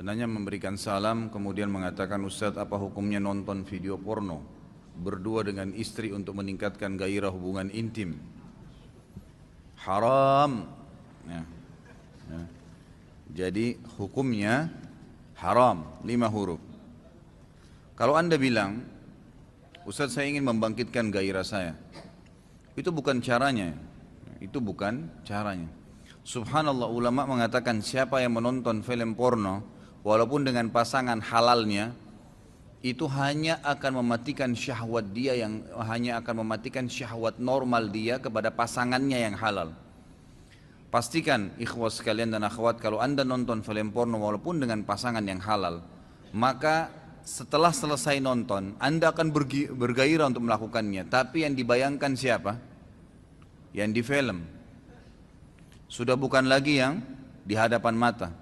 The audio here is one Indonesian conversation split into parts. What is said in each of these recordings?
Penanya memberikan salam kemudian mengatakan, Ustadz, apa hukumnya nonton video porno berdua dengan istri untuk meningkatkan gairah hubungan intim? Haram. Ya. Ya. Jadi hukumnya haram, 5 huruf. Kalau anda bilang, Ustadz, saya ingin membangkitkan gairah saya, itu bukan caranya. Itu bukan caranya. Subhanallah, ulama mengatakan siapa yang menonton film porno walaupun dengan pasangan halalnya, itu hanya akan mematikan syahwat dia, yang hanya akan mematikan syahwat normal dia kepada pasangannya yang halal. Pastikan ikhwas sekalian dan akhwat, kalau anda nonton film porno walaupun dengan pasangan yang halal, maka setelah selesai nonton anda akan bergairah untuk melakukannya. Tapi yang dibayangkan siapa? Yang di film. Sudah bukan lagi yang di hadapan mata.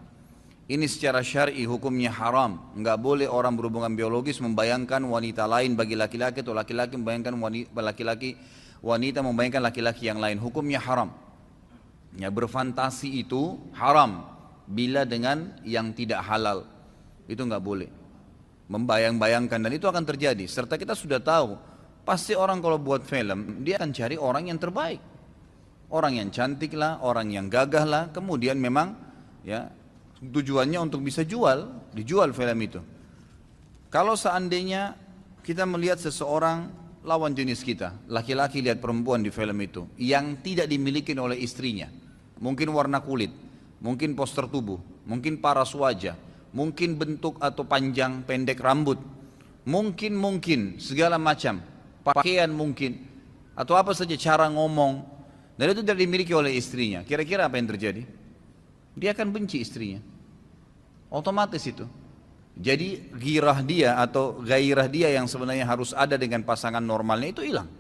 Ini secara syar'i hukumnya haram. Enggak boleh orang berhubungan biologis membayangkan wanita lain bagi laki-laki, atau laki-laki membayangkan wanita membayangkan laki-laki yang lain. Hukumnya haram. Ya, berfantasi itu haram bila dengan yang tidak halal. Itu enggak boleh. Membayang-bayangkan, dan itu akan terjadi. Serta kita sudah tahu, pasti orang kalau buat film, dia akan cari orang yang terbaik. Orang yang cantik lah, orang yang gagah lah, kemudian memang ya tujuannya untuk bisa dijual film itu. Kalau seandainya kita melihat seseorang lawan jenis kita, laki-laki lihat perempuan di film itu, yang tidak dimiliki oleh istrinya, mungkin warna kulit, mungkin poster tubuh, mungkin paras wajah, mungkin bentuk atau panjang pendek rambut, mungkin segala macam, pakaian mungkin, atau apa saja cara ngomong, dan itu tidak dimiliki oleh istrinya. Kira-kira apa yang terjadi? Dia akan benci istrinya. Otomatis itu. Jadi gairah dia yang sebenarnya harus ada dengan pasangan normalnya itu hilang.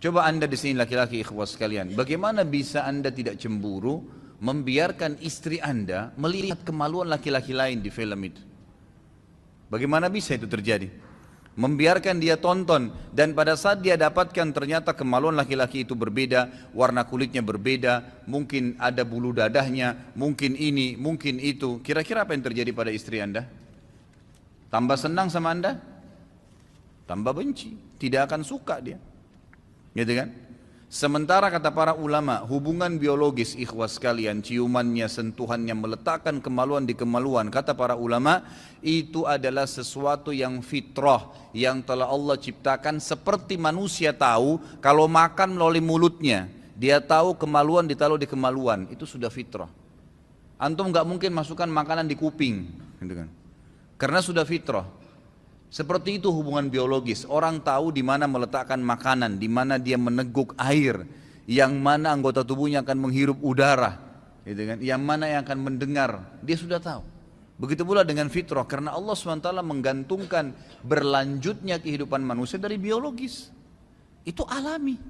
Coba anda di sini laki-laki ikhwas sekalian, bagaimana bisa anda tidak cemburu membiarkan istri anda melihat kemaluan laki-laki lain di film itu? Bagaimana bisa itu terjadi? Membiarkan dia tonton, dan pada saat dia dapatkan ternyata kemaluan laki-laki itu berbeda, warna kulitnya berbeda, mungkin ada bulu dadahnya, mungkin ini, mungkin itu. Kira-kira apa yang terjadi pada istri anda? Tambah senang sama anda? Tambah benci, tidak akan suka dia. Gitu kan? Sementara kata para ulama, hubungan biologis ikhwas sekalian, ciumannya, sentuhannya, meletakkan kemaluan di kemaluan, kata para ulama, itu adalah sesuatu yang fitrah, yang telah Allah ciptakan. Seperti manusia tahu kalau makan melalui mulutnya, dia tahu kemaluan ditaruh di kemaluan, itu sudah fitrah. Antum gak mungkin masukkan makanan di kuping, gitu kan? Karena sudah fitrah. Seperti itu hubungan biologis. Orang tahu di mana meletakkan makanan, di mana dia meneguk air, yang mana anggota tubuhnya akan menghirup udara, gitu kan? Yang mana yang akan mendengar, dia sudah tahu. Begitu pula dengan fitrah, karena Allah SWT menggantungkan berlanjutnya kehidupan manusia dari biologis. Itu alami.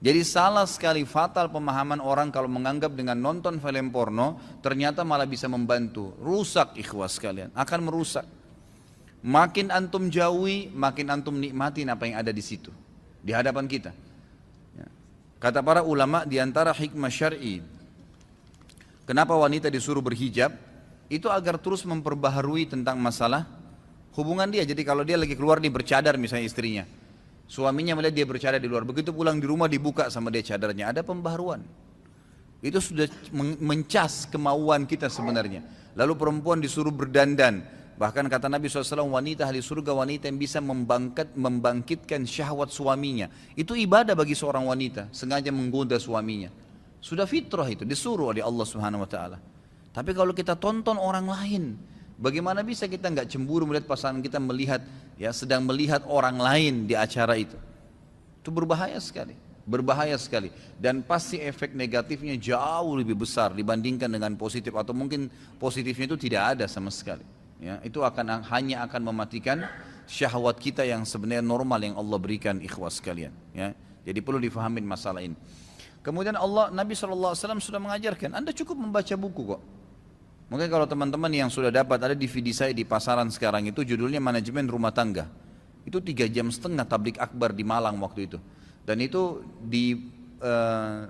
Jadi salah sekali, fatal pemahaman orang kalau menganggap dengan nonton film porno ternyata malah bisa membantu. Rusak ikhwas sekalian, akan merusak. Makin antum jauhi, makin antum nikmatin apa yang ada di situ, di hadapan kita. Ya. Kata para ulama, di antara hikmah syar'i, kenapa wanita disuruh berhijab, itu agar terus memperbaharui tentang masalah hubungan dia. Jadi kalau dia lagi keluar, dia bercadar misalnya istrinya, suaminya melihat dia bercadar di luar, begitu pulang di rumah dibuka sama dia cadarnya, ada pembaharuan. Itu sudah mencas kemauan kita sebenarnya. Lalu perempuan disuruh berdandan. Bahkan kata Nabi SAW, wanita ahli surga, wanita yang bisa membangkitkan syahwat suaminya. Itu ibadah bagi seorang wanita, sengaja menggoda suaminya. Sudah fitrah itu, disuruh oleh Allah Subhanahu Wa Taala. Tapi kalau kita tonton orang lain, bagaimana bisa kita nggak cemburu melihat pasangan kita sedang melihat orang lain di acara itu? Itu berbahaya sekali. Berbahaya sekali, dan pasti efek negatifnya jauh lebih besar dibandingkan dengan positif, atau mungkin positifnya itu tidak ada sama sekali. Ya, itu hanya akan mematikan syahwat kita yang sebenarnya normal yang Allah berikan ikhwas sekalian. Ya, jadi perlu difahamin masalah ini. Kemudian Nabi SAW sudah mengajarkan, Anda cukup membaca buku kok. Mungkin kalau teman-teman yang sudah dapat, ada DVD saya di pasaran sekarang itu, judulnya Manajemen Rumah Tangga. Itu 3,5 jam tablik akbar di Malang waktu itu. Dan itu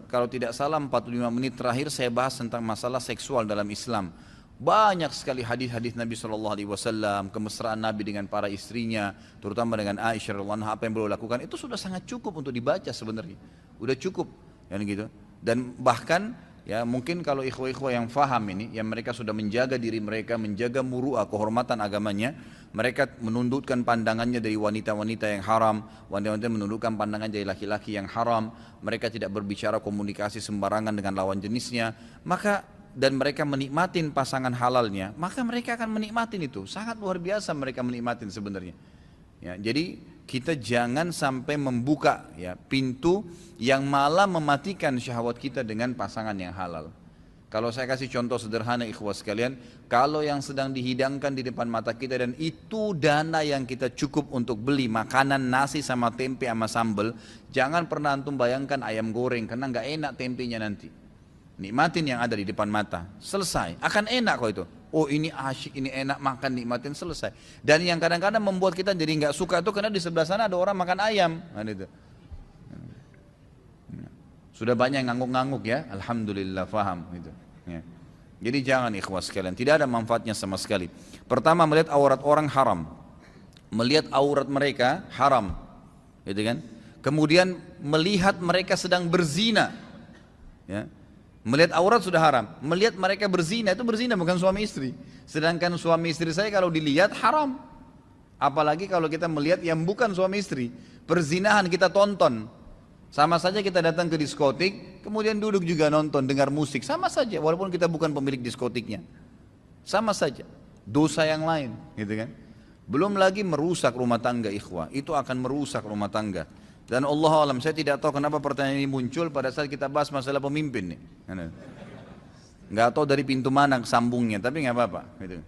kalau tidak salah 45 menit terakhir saya bahas tentang masalah seksual dalam Islam. Banyak sekali hadis-hadis Nabi SAW, kemesraan Nabi dengan para istrinya, terutama dengan Aisyah radhiyallahu anha, apa yang beliau lakukan, itu sudah sangat cukup untuk dibaca sebenarnya. Udah cukup, kan gitu. Dan bahkan ya mungkin kalau ikhwah-ikhwah yang faham ini, yang mereka sudah menjaga diri mereka, menjaga muru'ah, kehormatan agamanya, mereka menundukkan pandangannya dari wanita-wanita yang haram, wanita-wanita menundukkan pandangan dari laki-laki yang haram, mereka tidak berbicara komunikasi sembarangan dengan lawan jenisnya, maka dan mereka menikmatin pasangan halalnya, maka mereka akan menikmatin itu. Sangat luar biasa mereka menikmatin sebenarnya. Ya, jadi kita jangan sampai membuka ya pintu yang malah mematikan syahwat kita dengan pasangan yang halal. Kalau saya kasih contoh sederhana ikhwah sekalian, kalau yang sedang dihidangkan di depan mata kita dan itu dana yang kita cukup untuk beli makanan nasi sama tempe sama sambal, jangan pernah antum bayangkan ayam goreng karena nggak enak tempenya nanti. Nikmatin yang ada di depan mata, selesai, akan enak kok itu. Oh ini asyik, ini enak, makan, nikmatin, selesai. Dan yang kadang-kadang membuat kita jadi nggak suka itu karena di sebelah sana ada orang makan ayam, kan itu. Sudah banyak yang ngangguk-ngangguk ya, alhamdulillah faham gitu. Ya. Jadi jangan ikhwas sekalian, tidak ada manfaatnya sama sekali. Pertama melihat aurat orang haram, melihat aurat mereka haram, gitu kan? Kemudian melihat mereka sedang berzina, ya. Melihat aurat sudah haram, melihat mereka berzina, itu berzina bukan suami istri. Sedangkan suami istri saya kalau dilihat haram. Apalagi kalau kita melihat yang bukan suami istri, perzinahan kita tonton. Sama saja kita datang ke diskotik, kemudian duduk juga nonton, dengar musik, sama saja walaupun kita bukan pemilik diskotiknya. Sama saja, dosa yang lain, gitu kan? Belum lagi merusak rumah tangga ikhwah, itu akan merusak rumah tangga. Dan Allah alam, saya tidak tahu kenapa pertanyaan ini muncul pada saat kita bahas masalah pemimpin nih. Nggak tahu dari pintu mana sambungnya, tapi nggak apa-apa. Gitu.